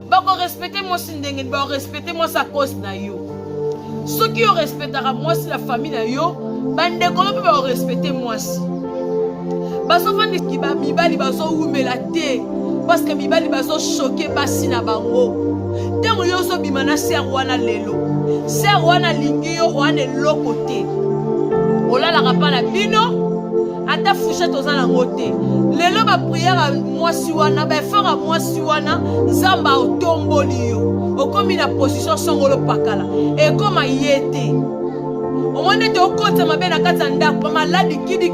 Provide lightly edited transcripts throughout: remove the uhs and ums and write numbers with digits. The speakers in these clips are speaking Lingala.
Bako respecter moi si ndenge ba respecter moi sa cause na yo. Ceux qui respectera moi si la famille na yo, bande ko ba respecter moi si. Baso fandi ki ba mibali baso umela te parce que mibali baso choquer basi na bango. Tango yo so bimana ser wana lelo. Ser wana lingi yo wana lokote. Olala kapana bino. Ata fouchette ozana ngote. Lelo ba prière à moi si wana ba faire à moi si wana nzamba otomboli yo. Okomi na position songolo pakala. Et comme ayete. Au moins de okota mabe na kata ndako maladi kidi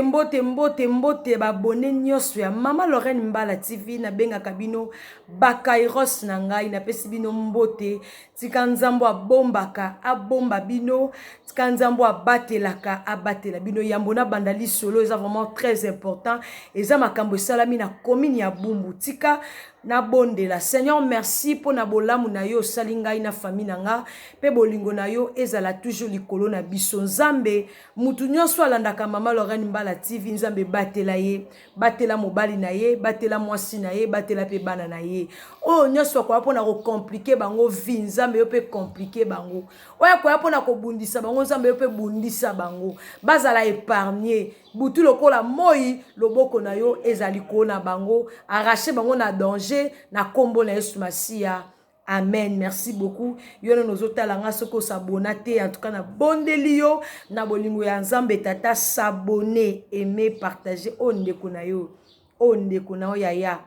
mbote babone nyonso ya Mama Lorraine Mbala TV na benga kabino bakairos na ngai na pesi bino mbote tika nzambo abomba bino tika nzambo abatelaka abatela bino yambo na bandali solo eza vraiment très important eza makambo salami na komini ya bumbu tika na bondela. Seigneur, merci pour na bolamu na yo salinga ina famille nanga pe bolingo na yo ezala toujours likolo na biso nzambe mutu nyonso alandaka Mama Lorraine Mbala TV nzambe batela ye batela mobali na ye batela mwasi na ye batela pe bana na ye o nyonso kwa pona ko compliquer bango vie nzambe yo pe compliquer bango oya kwa pona ko bundisa bango nzambe yo pe bundisa bango bazala épargner butu lokola moi loboko na yo ezali kona bango arracher bango na danger na kombo na Yesu Masia. Amen. Merci beaucoup. Yono nozotala nga soko s'abonner en tout cas na bondelio na bolingo ya nzambe tata s'abonner, aimer, partager ondeko na yo. Ondeko na yo yaya.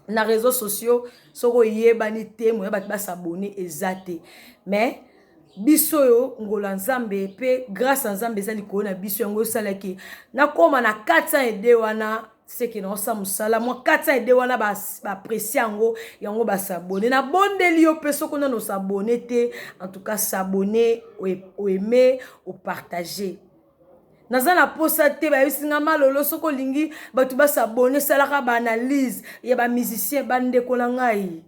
Na réseaux sociaux soko yebani te mo ba s'abonner ezate. Mais biso yo ngola nzambe pe grâce à nzambe ezali ko na biso yango salaki na koma na 400 wana c'est que non ça musala moi 400 wana ba apprécier yango ba s'abonner na bondeli yo pe soko na no s'abonner te en tout cas s'abonner ou aimer ou partager nazana posa te ba yisinga malolo soko lingi batu ba s'abonner salaka ba analyse ya ba musicien bande ko na ngai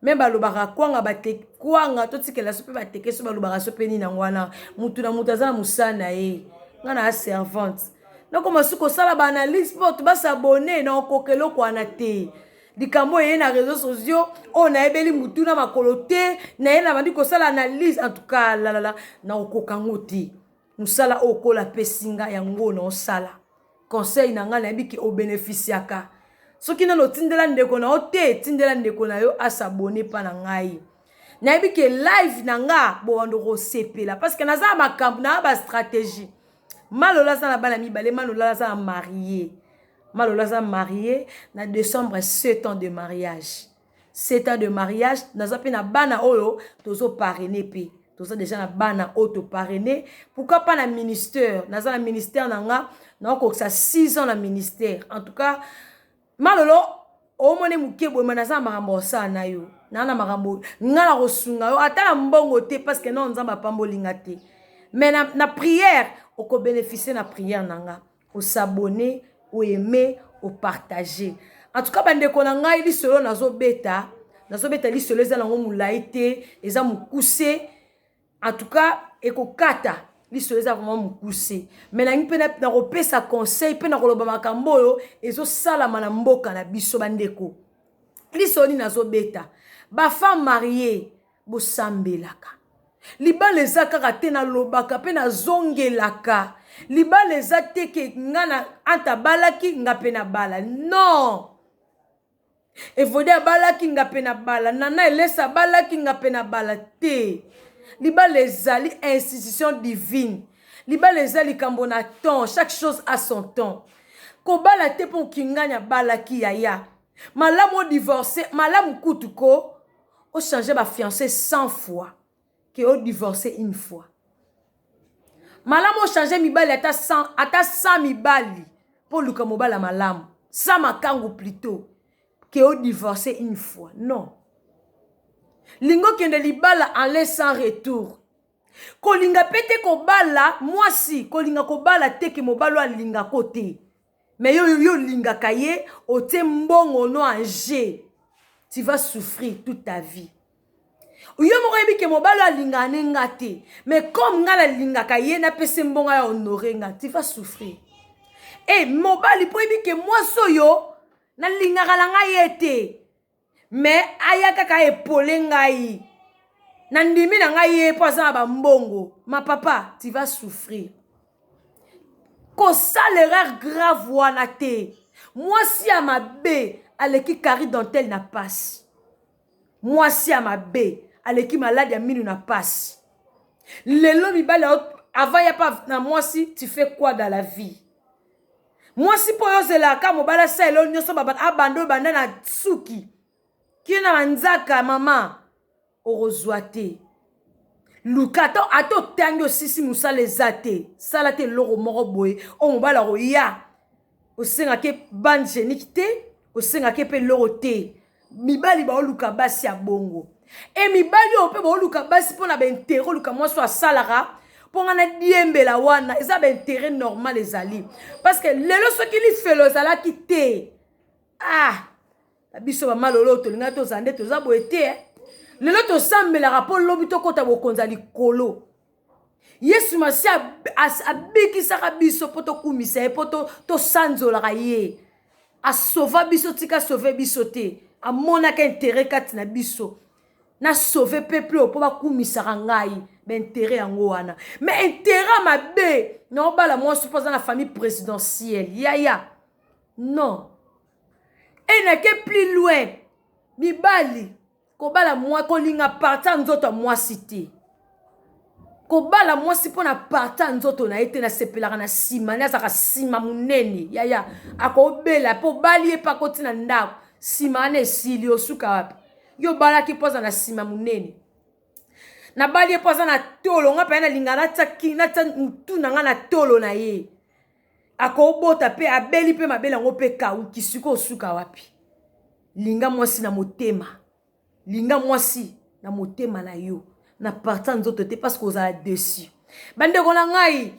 même balobaka kwanga bate kwanga totikela sope bateke so balobaka sope ni nangwana mutu na mutu azana musana ye ngana servante nako masuko sala ba analyse po to ba s'abonner na okokelo kwana te likambo ye na réseaux sociaux on a ebeli mutu na makolo te na ye na bandi ko sala analyse en tout cas la na okokango te musala okola pesinga yango na osala conseil na ngana biki o bénéficiaka soki na tindela ndeko na ote tindela ndeko na yo a s'abonner pa na ngai na yebi ke live na nga bo wando ko sepela parce que naza makambo na ba stratégie malola za na bana mibale malola za marié na décembre 7 ans de mariage 7 ans de mariage naza pe na bana oyo tozo parrainer pe toza déjà na bana auto parrainer pourquoi pas na ministère naza na ministère na nga na ko ça 6 ans na ministère en tout cas malolo omone mukebo manaza makambo sana yo nana makambo ngala kosunga yo ata mbongo te parce que non nzamba pambolinga te mais na prière oko bénéficier na prière nanga au s'abonner au aimer au partager en tout cas bande ko nanga ili solo nazobeta li solo za nango mulaite eza mukuse en tout cas ekokata liso eza vraiment mukuse mais na ngi pe na kopesa conseil pe na koloba makambo oyo ezo salama na mboka na biso bandeko liso ni nazobeta ba femme mariée bo sambelaka libala eza kaka te na lobaka pe na zongelaka libala eza te ke ngana anta balaki nga pe na bala non evode balaki nga pe na bala nana elesa balaki nga pe na bala te libala ezali institution divine libala ezali kambo na temps chaque chose a son temps ko bala te pon kinganya balaki yaya malamu divorcer malamu kutuko o changer ba fiancé 100 fois que o divorcer une fois malamu changer mibali ata 100 mibali pour luka mobala malamu 100 makangu plutôt que o divorcer une fois non lingo kende libala en laissant retour kolinga pete ko bala mwasi kolinga ko bala teke mobalo alinga kote mais yo linga kaye ote mbongo no anje tu vas souffrir toute ta vie yo moko yebi ke mobalo alinga ngate mais comme ngala linga kaye na pese mbongo ya honorer nga tu vas souffrir Eh, mobali po yebi ke mwasi oyo nalingaka na ngai ye te. Mais aya kaka epole ngai. Nandimi na ngai ye po aza na bambongo. Ma papa, tu vas souffrir. Kosa l'erreur grave wana te. Mwasi ya mabe aleki kari dentelle na passe. Mwasi ya mabe aleki malade ya minu na passe. Lelo mibali avant ya pa na mwasi, tu fais quoi dans la vie? Mwasi po yo zelaka mobala sa elo nyoso abando banda na tsuki. Kina manzaka mama orozwa te. Lukato ato tango sisi musale zate. Salate loro moro boye. O mobala roya. Osenga ke ban genik te. Osenga ke pe loro te. Mibali ba oluka basi ya bongo. E mibali ope ba oluka basi pona ba intero luka mwaso asalara. Pour na diembe la wana. Eza ba intérêt normal ezali. Parce que lelo soki li felo zala ki te. Ah. Biso ba malolo tolinga to zande to za boye te. Lelo to sambela rapport lobito kota bokonza likolo. Yesu masi abikisaka biso poto kumisa e poto to sanzola ye. A sauva biso tika sauver biso te. A monaka intérêt kati na biso. Na sauver peuple po ba kumisa ngai. Ben intérêt yango wana. Mais intérêt mabe. Non bala moi suppose na famille présidentielle. Ya. Non. Et n'a que plus loin. Mibali. Kobala moi kolinga parta nzoto moi cité. Kobala moi si pona parta nzoto na ete na sepelaka na sima na zaka sima munene. Ya. Akobela po bali e pa koti na ndako. Sima na esili osuka wapi. Yo bala ki poza na sima munene. Na bali e poza na tolo nga pa na lingana tsaki na tuna nga na tolo na ye. Akobota pe abeli pe mabela ngo pe ka ukisuko osuka wapi. Linga mwasi na motema. Linga mwasi na motema na yo. Na partant nzoto te parce que vous avez dessus. Bande kona ngai.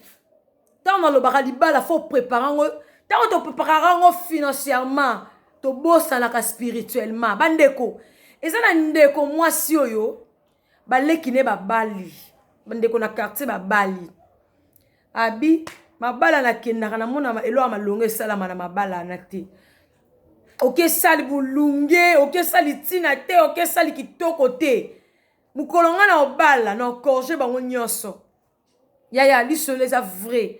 Tant na lo baka libala faut préparer ngo. Tant to préparer ngo financièrement, to bossa na ka spirituellement. Bande ko. Eza na ndeko mwasi oyo baleki ne babali. Bande ko na quartier babali. Abi mabala na kendaka na mona elo amalonge salama na mabala na te. Ok sali bulunge, ok sali tina te, ok sali kitoko te. Mukolonga na obala, na okorje bango nyonso. Ya, liso les a vrai.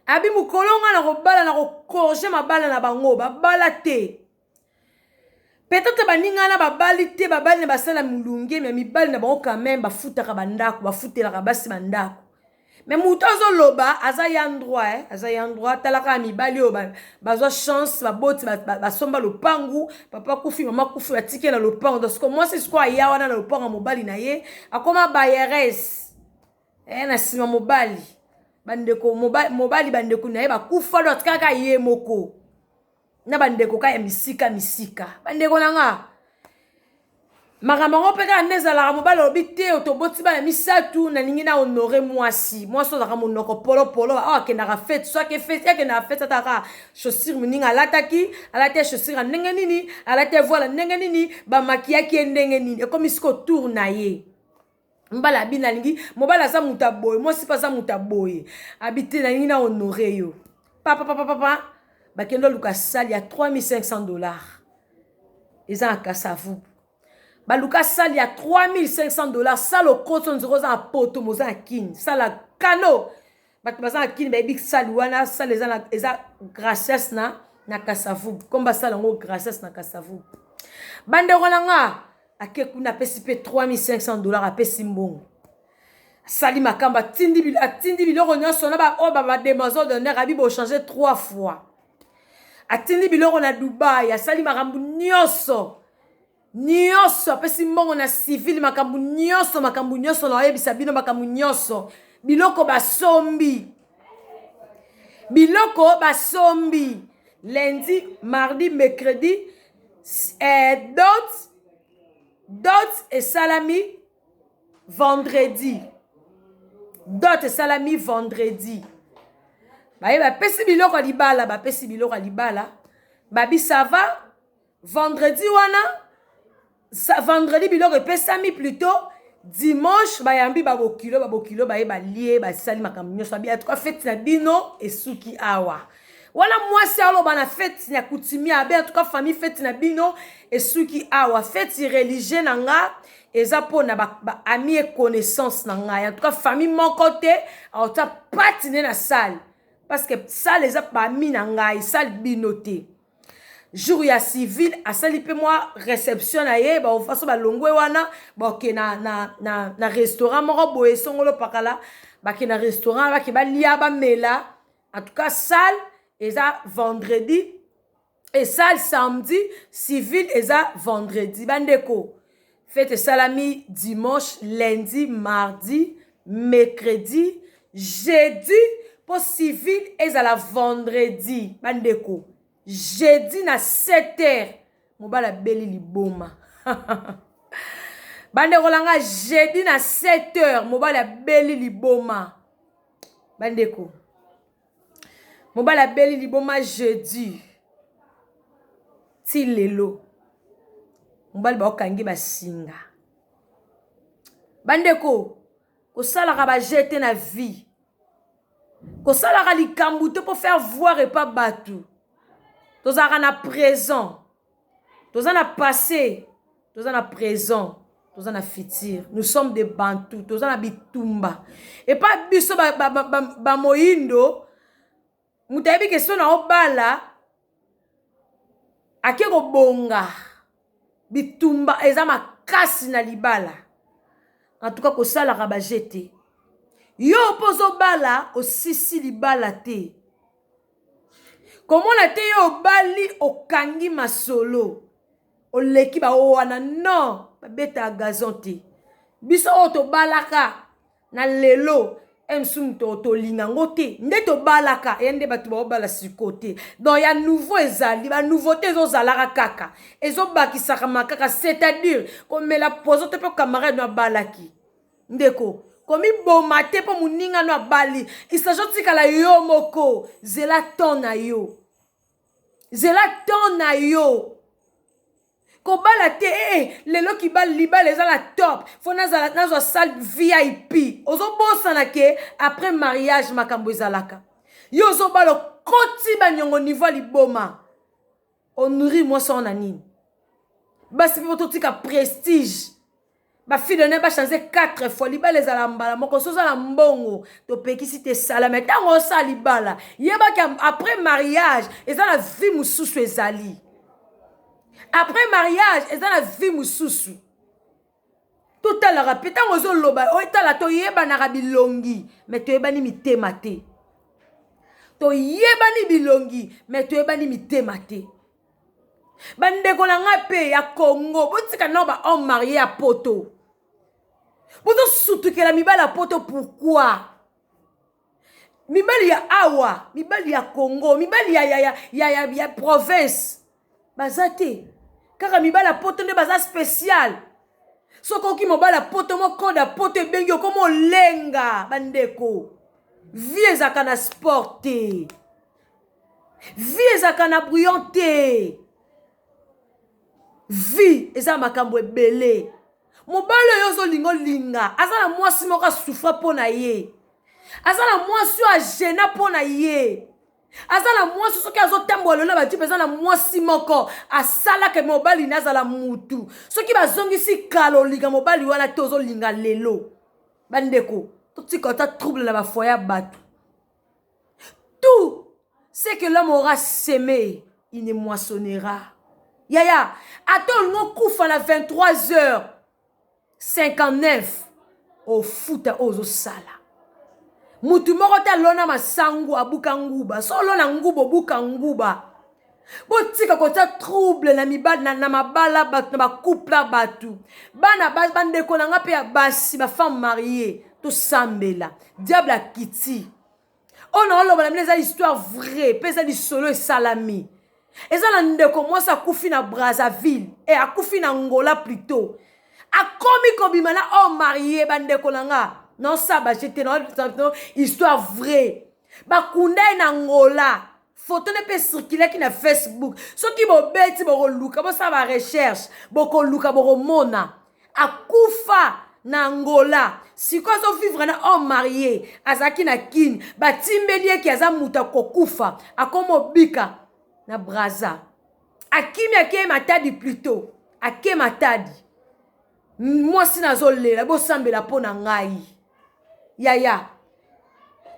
Abi mukolonga na obala, na okorje mabala na bango, babala te. Peut-être baninga na babali te, babali na basala mulunge, mais mibali na bango quand même, bafutaka bandako, bafutelaka basi bandako. Mais moutozo loba aza endroit talaka mibali o bazwa chance baboti basomba lopangu papa kufi mama kufi atike na lopangu parce que moi c'est quoi ya wana na lopangu mobali na ye akoma bayeres na sima mobali bandeko mobali bandeko na ye bakufa do atikaka ye moko na bandeko ka ya misika bandeko nanga Makambo peka nezala mobala obite otoboti ba misatu na ningi na honorer mwasi so za monoko polo akena fête soit que fête akena fête ataka chaussure muninga alate chaussure ndenge nini alate voile ndenge nini ba makiaki ndenge nini comme isko tour na ye mbala bina ningi mobala za mutaboy mwasi pa za mutaboy habiter na ningi na honorer yo papa bakendo luka sali ya $3500 eza akasa vous Baluka sali à $3500 ça le coton nzoro za poto moza akini ça la kano baza akini ba big sali wana ça les eza gracias na kasavu komba sala ngo gracias na kasavu bande rolanga akekuna pesipe $3500 apesi mbongo sali makamba tindi biloko nyonso na ba demazo d'honneur abibo changer 3 fois atindi biloko na Dubai asali makambu nyonso pesi mbongo na civil makambu nyonso na yebisa bino makambu nyonso biloko basombi lundi mardi mercredi dot et salami vendredi bapesi biloko libala babi ça va vendredi vendredi biloko epesami plutôt dimanche bayambi babokilo baye balie basali makambo nyonso babi en tout cas fête na bino esuki awa Wana mwasi aloba na fête na coutumier abe en tout cas famille fête na bino et suki awa fête religieux nanga eza pona ba ami et connaissance nanga en tout cas famille mon côté a ta patiner na salle parce que salle eza pas mi nanga salle binoté jour ya civil asali pe moi réception na ye ba façon ba longwe wana ba ke na restaurant moko boye songolo pakala ba ke na restaurant ba ke ba lia ba mela en tout cas salle eza vendredi et salle samedi civil eza vendredi bandeko fête salami dimanche lundi mardi mercredi jeudi pour civil eza la vendredi bandeko jeudi na 7h mobala beli liboma bandeko langa jeudi na 7h mobala beli liboma bandeko mobala beli liboma jeudi ti lelo mobali ba okangi basinga bandeko kosalaka ba jeter na vie kosalaka likambu te pour faire voir et pas batu tozaka na présent toza na passé toza na présent toza na futur nous sommes des bantous toza na bitumba et pas biso ba moyindo mutayebi question na obala ake kobonga bitumba eza makasi na libala en tout cas kosalaka ba jeter yo pozo bala osisi libala te komona te yo bali okangi masolo oleki ba wana non babeta gazon te biso oto balaka na lelo emsum to lingango te nde to balaka yende batu ba bala sikote donc ya nouveau ezali ba nouveauté zo zalaka kaka ezo bakisaka makaka c'est-à-dire comme la pozo te pe camarade na balaki ndeko komi boma te po muninga no bali isajo kala yo moko zela ton na yo zela ton na yo kobala te lelo ki bal libala eza la top fo nazala nazo salle VIP ozo bosana ke après mariage makambo ezalaka yo ozo balo koti banyongo niveau liboma on nourrit moi son anine basi po totika prestige ba fille de ne ba changer 4 fois libala ezala mbala moko soza la mbongo to pekisi te sala mais tango sa libala yeba ki après mariage ezala vie mususu ezali après mariage ezala vie mususu tout à l'heure pétango zo loba o etala to yeba na bilongi mais to yeba ni mitema te to yeba ni bilongi mais to yeba ni mitema te bandeko na ngape ya Congo botika no ba homme marié à poto. Vous surtout que la mibala poto pourquoi? Mibali ya awa, mibali ya Congo, mibali ya province. Bazate. Car mibala poto ne baza spécial. Soko ki mobala poto mo konda poto bengyo comme lenga bandeko. Vie zakana sporté. Vie zakana brillante. Vie eza makambo ebele. Mobalo yozo lingo linga azala mwasi moko souffra pona ye azala mwasi a gena pona ye azala mwasi soki azotambola na bati peza na mwasi moko asala ke mobali nazala mutu soki bazongisi kalo linga mobali wana tozo linga lelo bandeko totika ta trouble na ba foyer batu tout ce que l'homme aura semé il ne moissonnera yaya attends ngo kufa na 23h59 au foot ozo sala mutu moko ta lona masangu abuka nguba so lona ngubo buka nguba botika kota trouble na mibala na mabala batu na couple batu bana bandeko na nga pe ya basi ba femme mariée to sambela diable a kiti on a loba na histoire vraie pesa di solo et salami ezala ndeko mwasa akufi na Brazzaville et akufi na Angola plutôt akomi kobimana o marié bandeko nanga non ça ba j'étais non histoire vraie bakunda na Angola photo ne peut circuler qui na Facebook soki bo beti bo luka bo ça ba recherche bo ko luka bo mona akufa na Angola siko azo vivre na homme marié azaki na kini batimbeli eki aza muta kokufa akomo bika na Braza akimi ake matadi plutôt ake matadi mwasi nazolela bosambela pona ngai yaya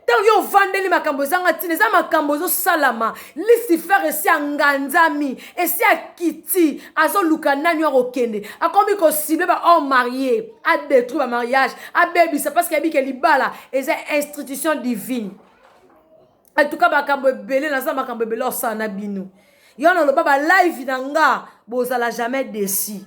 tant yo vandeli makambo zanga tine za makambo zo salama Lucifer esi anganzami esi akiti azo luka nani wa okende akomi ko cible ba homme marié a détruire ba mariage a bebisa parce que yabike libala eza institution divine en tout cas makambo belé na za makambo belé osana binu yo no lo baba live nanga bozala jamais déçu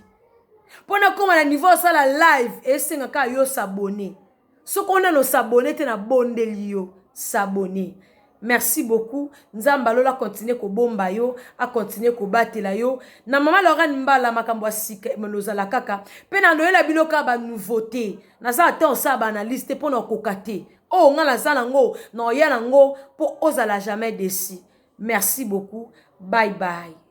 pona koma na niveau ça la live esenga ka yo s'abonner. Ce qu'on a nos s'abonner te na bondeli yo s'abonner. Merci beaucoup. Nzamba lola continue ko bomba yo, a continue ko batela yo. Na mama Lorraine mbala makambo sika melozala kaka. Pe na noela biloka ba nouveauté. Na za attend ça ba na liste pona kokate. Oh ngala zala ngo, no yana ngo po ozala jamais déçu. Merci beaucoup. Bye bye.